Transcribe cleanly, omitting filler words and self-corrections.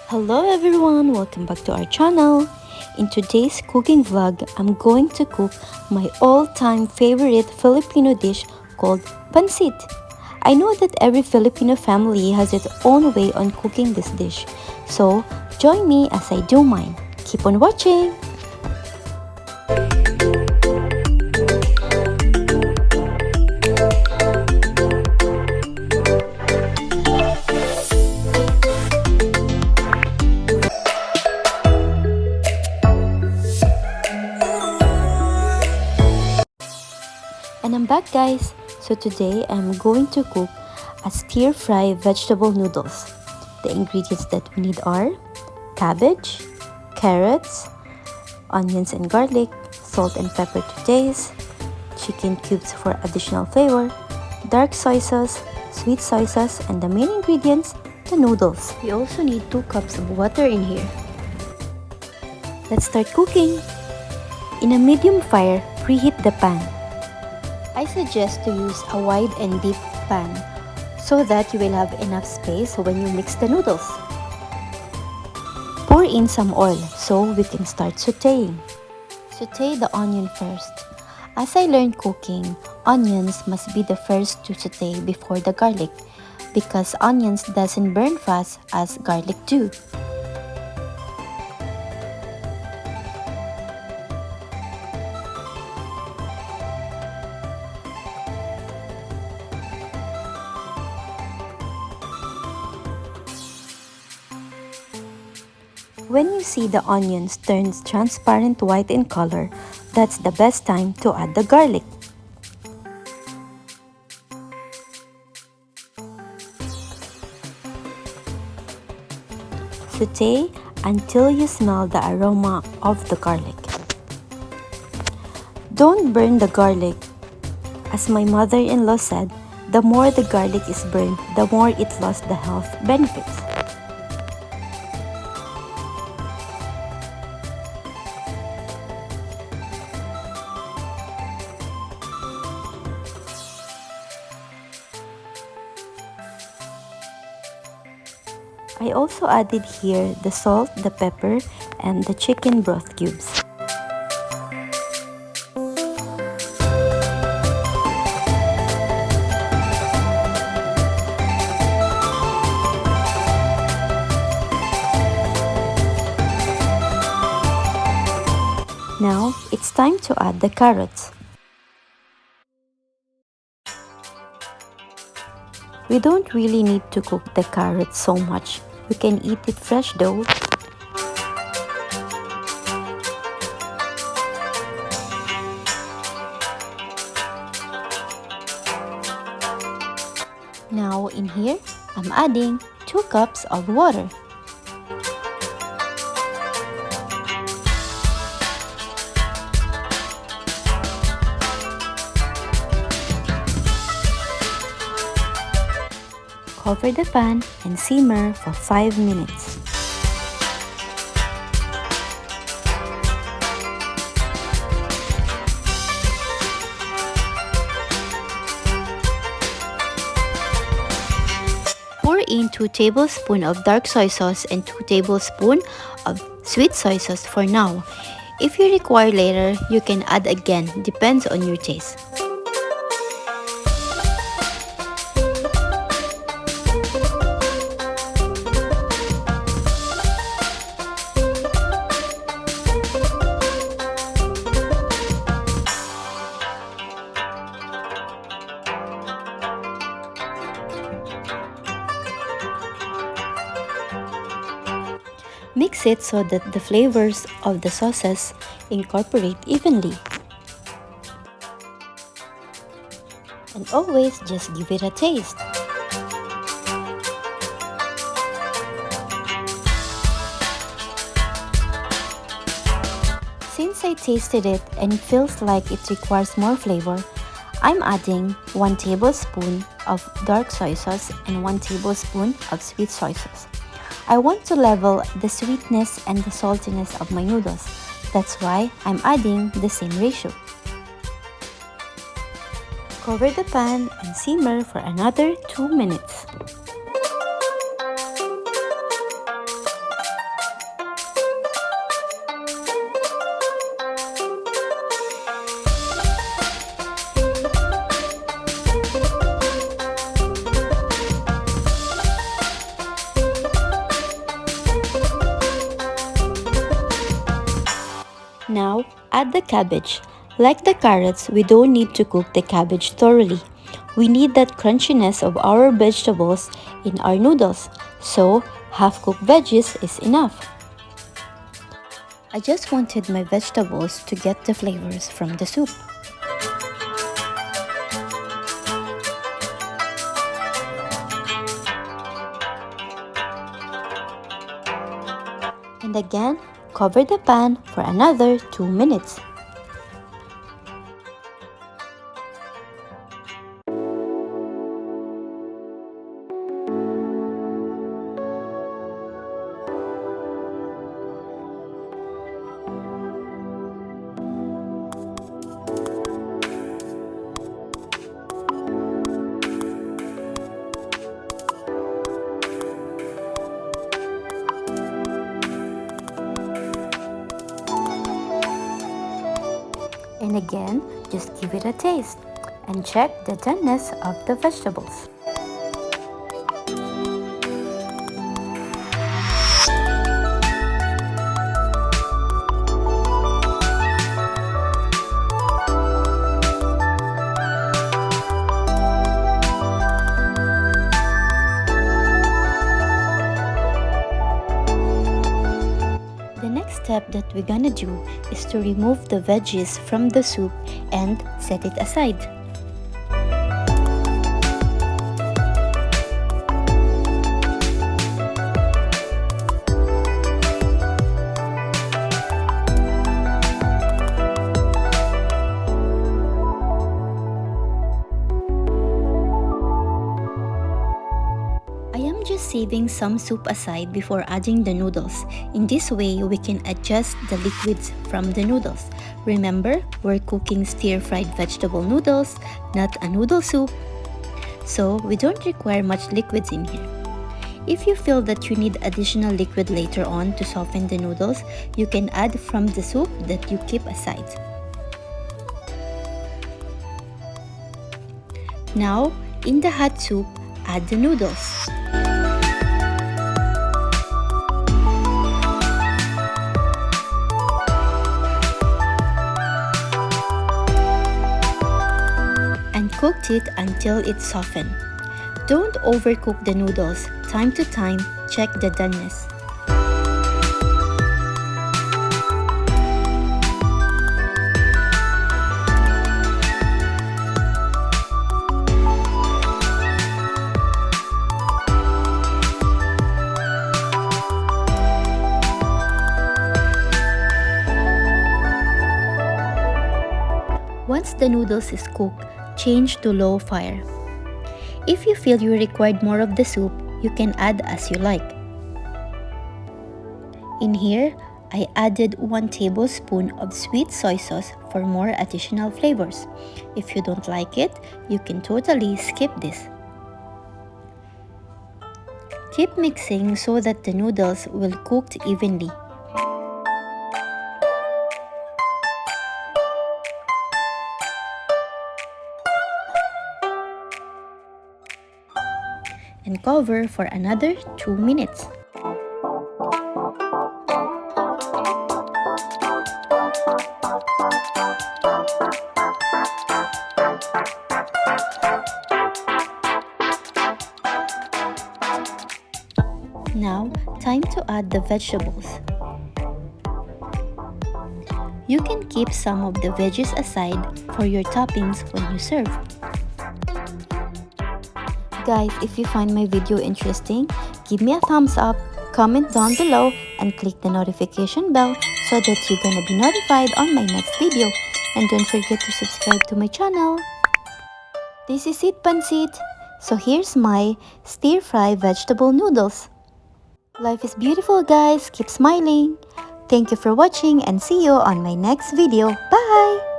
Hello everyone, welcome back to our channel. In today's cooking vlog, I'm going to cook my all-time favorite Filipino dish called Pancit. I know that every Filipino family has its own way on cooking this dish, so join me as I do mine. Keep on watching! And I'm back, guys. So today I'm going to cook a stir-fry vegetable noodles. The ingredients that we need are cabbage, carrots, onions and garlic, salt and pepper to taste, chicken cubes for additional flavor, dark soy sauce, sweet soy sauce, and the main ingredients, the noodles. We also need 2 cups of water in here. Let's start cooking. In a medium fire, preheat the pan. I suggest to use a wide and deep pan so that you will have enough space when you mix the noodles. Pour in some oil so we can start sauteing. Saute the onion first. As I learned cooking, onions must be the first to saute before the garlic because onions doesn't burn fast as garlic do. When you see the onions turn transparent white in color, that's the best time to add the garlic. Saute until you smell the aroma of the garlic. Don't burn the garlic. As my mother-in-law said, the more the garlic is burned, the more it lost the health benefits. I also added here the salt, the pepper, and the chicken broth cubes. Now, it's time to add the carrots. We don't really need to cook the carrots so much. We can eat it fresh though. Now in here, I'm adding 2 cups of water. Cover the pan and simmer for 5 minutes. Pour in 2 tablespoons of dark soy sauce and 2 tablespoons of sweet soy sauce for now. If you require later, you can add again, depends on your taste. Mix it so that the flavors of the sauces incorporate evenly. And always just give it a taste. Since I tasted it and it feels like it requires more flavor, I'm adding 1 tablespoon of dark soy sauce and 1 tablespoon of sweet soy sauce. I want to level the sweetness and the saltiness of my noodles. That's why I'm adding the same ratio. Cover the pan and simmer for another 2 minutes. add the cabbage. Like the carrots, we don't need to cook the cabbage thoroughly. We need that crunchiness of our vegetables in our noodles, so half-cooked veggies is enough. I just wanted my vegetables to get the flavors from the soup. And again, cover the pan for another 2 minutes. And again, just give it a taste and check the doneness of the vegetables. The next step that we're gonna do is to remove the veggies from the soup and set it aside. I am just saving some soup aside before adding the noodles. In this way, we can adjust the liquids from the noodles. Remember, we're cooking stir-fried vegetable noodles, not a noodle soup. So, we don't require much liquids in here. If you feel that you need additional liquid later on to soften the noodles, you can add from the soup that you keep aside. Now, in the hot soup, add the noodles. And cooked it until it's softened. Don't overcook the noodles. Time to time, check the doneness. Once the noodles is cooked, change to low fire. If you feel you required more of the soup, you can add as you like. In here, I added 1 tablespoon of sweet soy sauce for more additional flavors. If you don't like it, you can totally skip this. Keep mixing so that the noodles will cook evenly. And cover for another 2 minutes. Now, time to add the vegetables. You can keep some of the veggies aside for your toppings when you serve. Guys, if you find my video interesting, give me a thumbs up, comment down below, and click the notification bell so that you're gonna be notified on my next video. And don't forget to subscribe to my channel. This is it, Pancit. So here's my stir-fry vegetable noodles. Life is beautiful, guys. Keep smiling. Thank you for watching and see you on my next video. Bye!